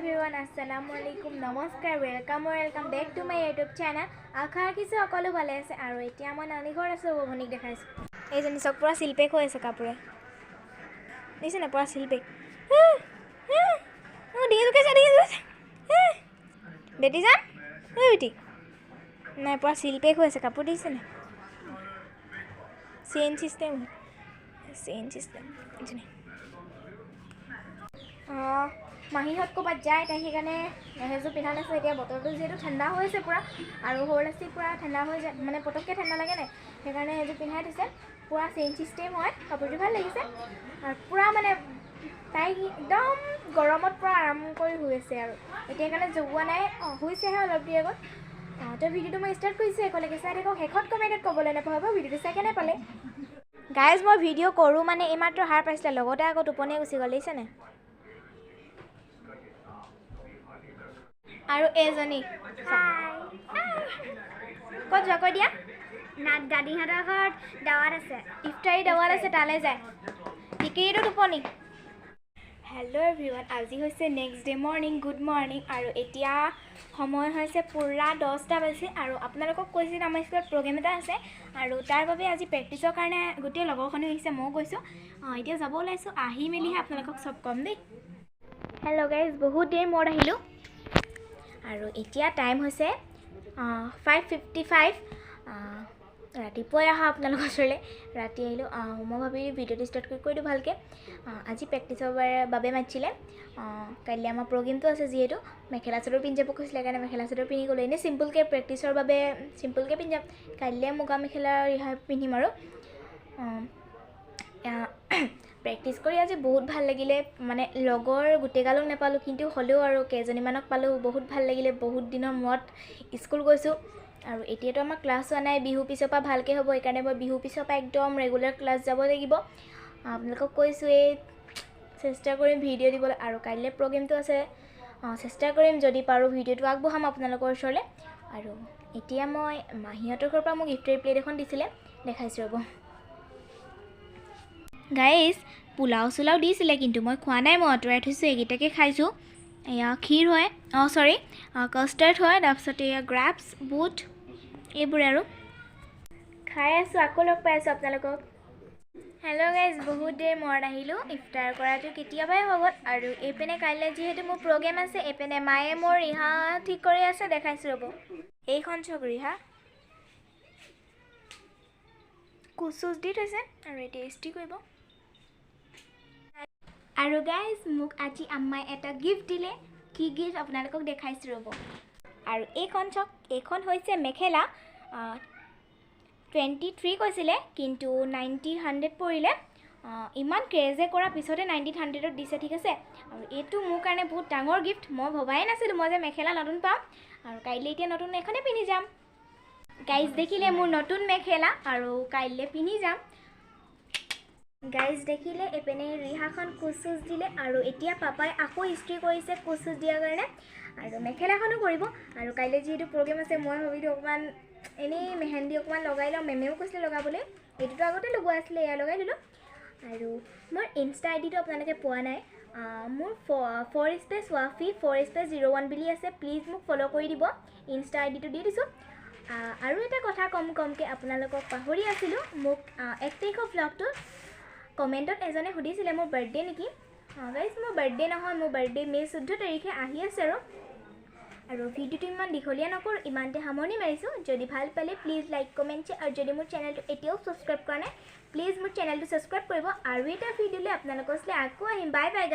everyone, Assalamualaikum, Namaskar, welcome back to my YouTube channel. আশা ৰাখিছোঁ সকলো ভালে আছে আৰু এতিয়া মই নানি ঘৰ আছো ভনিক দেখাইছো এইজনী চক পুৰা শিল্পে হৈ আছে কাপোৰে দিছে না পুৰা শিল্পে বেটি যান বেটি নাই পুৰা শিল্পে হৈ আছে কাপোৰ দিছে না চেইন সিস্টেম মাহীহঁত ক'ৰবাত যায় তাই সেইকাৰণে এহেজোৰ পিন্ধা নাছে এতিয়া বতৰটো যিহেতু ঠাণ্ডা হৈ আছে পুৰা আৰু সৰুলাচি পুৰা ঠাণ্ডা হৈ যায় মানে পটককৈ ঠাণ্ডা লাগে নাই সেইকাৰণে এযোৰ পিন্ধাই থৈছে পুৰা চেইন চিষ্টেম হয় কাপোৰটো ভাল লাগিছে আৰু পুৰা মানে তাই একদম গৰমত পুৰা আৰাম কৰি শুই আছে আৰু এতিয়া সেইকাৰণে জগোৱা নাই শুইছেহে অলপ দেৰি আগত তো ভিডিঅ'টো মই ষ্টাৰ্ট কৰিছোঁ একেলগে চাই থাকক শেষত কমেণ্টত ক'বলৈ নাপাহৰিব ভিডিঅ'টো চাই কেনে পালে গাইজ মই ভিডিঅ' কৰোঁ মানে এইমাত্ৰ সাৰ পাইছিলে লগতে আকৌ টোপনিয়ে গুচি গ'ল দেখিছেনে আৰু এজনী ক'ত যোৱা কৈ দিয়া নাট দাদীহঁতৰ ঘৰত দাৱাত আছে ইফতাৰী দাৱাত আছে তালৈ যায় টিকিটো টোপনি হেল্ল' এভৰিৱান আজি হৈছে next day morning good morning আৰু এতিয়া সময় হৈছে পুৰা 10টা বাজিছে আৰু আপোনালোকক কৈছিল আমাৰ স্কুলত প্ৰগ্ৰেম এটা আছে আৰু তাৰ বাবে আজি প্ৰেক্টিছৰ কাৰণে গোটেই লগৰখনি আহিছে ময়ো গৈছোঁ এতিয়া যাব ওলাইছোঁ আহি মেলিহে আপোনালোকক চব ক'ম দেই হেল্ল' গাইজ বহুত দেৰি মূৰত আহিলোঁ আৰু এতিয়া টাইম হৈছে 5:55 ৰাতিপুৱাই অহা আপোনালোকৰ ওচৰলৈ ৰাতি আহিলোঁ মই ভাবিলোঁ ভিডিঅ'টো ষ্টাৰ্ট কৰি দিওঁ ভালকৈ আজি প্ৰেক্টিছৰ বাবে মাতিছিলে কাইলৈ আমাৰ প্ৰগ্ৰেমটো আছে যিহেতু মেখেলা চাদৰ পিন্ধি যাব কৈছিলে সেইকাৰণে মেখেলা চাদৰ পিন্ধি গ'লোঁ এনেই চিম্পুলকৈ প্ৰেক্টিছৰ বাবে চিম্পুলকৈ পিন্ধি যাম কাইলৈ মুগা মেখেলা ৰিহা পিন্ধিম আৰু প্ৰেক্টিছ কৰি আজি বহুত ভাল লাগিলে মানে লগৰ গোটেইগালক নাপালোঁ কিন্তু হ'লেও আৰু কেইজনীমানক পালোঁ বহুত ভাল লাগিলে বহুত দিনৰ মূৰত স্কুল গৈছোঁ আৰু এতিয়াতো আমাৰ ক্লাছ হোৱা নাই বিহু পিছৰ পৰা ভালকৈ হ'ব সেইকাৰণে মই বিহু পিছৰ পৰা একদম ৰেগুলাৰ ক্লাছ যাব লাগিব আপোনালোকক কৈছোঁ এই চেষ্টা কৰিম ভিডিঅ' দিবলৈ আৰু কাইলৈ প্ৰগ্ৰেমটো আছে চেষ্টা কৰিম যদি পাৰোঁ ভিডিঅ'টো আগবঢ়াম আপোনালোকৰ ওচৰলৈ আৰু এতিয়া মই মাহীহঁতৰ ঘৰৰ পৰা মোক ইফতাৰী প্লেট এখন দিছিলে দেখাইছোঁ ৰ'ব গাইজ পোলাও চোলাও দিছিলে কিন্তু মই খোৱা নাই মই আঁতৰাই থৈছোঁ এইকেইটাকে খাইছোঁ এয়া ক্ষীৰ হয় চৰি কাষ্টাৰ্ড হয় তাৰপিছত এয়া গ্ৰাপছ বুট এইবোৰে আৰু খাই আছোঁ আকৌ লগ পাই আছোঁ আপোনালোকক হেল্ল' গাইজ বহুত দেৰি মূৰত আহিলোঁ ইফতাৰ কৰাটো কেতিয়াবাই হৈ গ'ল আৰু এইপিনে কাইলৈ যিহেতু মোৰ প্ৰগ্ৰেম আছে এইপিনে মায়ে মোৰ ৰিহা ঠিক কৰি আছে দেখাইছোঁ ৰ'ব এইখন চক ৰিহা কুচুচ দি থৈছে আৰু এতিয়া ইস্ত্ৰি কৰিব আৰু গাইজ মোক আজি আম্মাই এটা গিফ্ট দিলে কি গিফ্ট আপোনালোকক দেখাইছোঁ ৰ'ব আৰু এইখন চক এইখন হৈছে মেখেলা 23 কৈছিলে কিন্তু 90-100 পৰিলে ইমান ক্ৰেজে কৰাৰ পিছতে 90-100ত দিছে ঠিক আছে আৰু এইটো মোৰ কাৰণে বহুত ডাঙৰ গিফ্ট মই ভবাই নাছিলোঁ মই যে মেখেলা নতুন পাম আৰু কাইলৈ এতিয়া নতুন এখনেই পিন্ধি যাম গাইজ দেখিলে মোৰ নতুন মেখেলা আৰু কাইলৈ পিন্ধি যাম গাইজ দেখিলে এইপিনে ৰিহাখন কুচুচ দিলে আৰু এতিয়া পাপাই আকৌ ইস্ত্ৰি কৰিছে কুচুচ দিয়াৰ কাৰণে আৰু মেখেলাখনো কৰিব আৰু কাইলৈ যিহেতু প্ৰগ্ৰেম আছে মই ভাবিলোঁ অকণমান এনেই মেহেন্দি অকণমান লগাই লওঁ মেমেও কৈছিলে লগাবলৈ এইটোতো আগতে লগোৱা আছিলে এয়া লগাই দিলোঁ আৰু মোৰ ইনষ্টা আইডিটো আপোনালোকে পোৱা নাই মোৰ 4space wafi 4space01 বুলি আছে প্লিজ মোক ফ'ল' কৰি দিব ইনষ্টা আইডিটো দি দিছোঁ আৰু এটা কথা কমকৈ আপোনালোকক পাহৰি আছিলোঁ মোক 1 তাৰিখৰ ভ্লগটো কমেণ্টত এজনে সুধিছিলে মোৰ বাৰ্থডে নেকি গাইজ মোৰ বাৰ্থডে নহয় মোৰ বাৰ্থডে মে 14 তাৰিখে আহি আছে আৰু ভিডিঅ'টো ইমান দীঘলীয়া নকৰোঁ ইমানতে সামৰণি মাৰিছোঁ যদি ভাল পালে প্লিজ লাইক কমেণ্ট আৰু যদি মোৰ চেনেলটো এতিয়াও ছাবস্ক্ৰাইব কৰা নাই প্লিজ মোৰ চেনেলটো ছাবস্ক্ৰাইব কৰিব আৰু এটা ভিডিঅ'লৈ আপোনালোকৰ ওচৰলৈ আকৌ আহিম বাই বাই গাইজ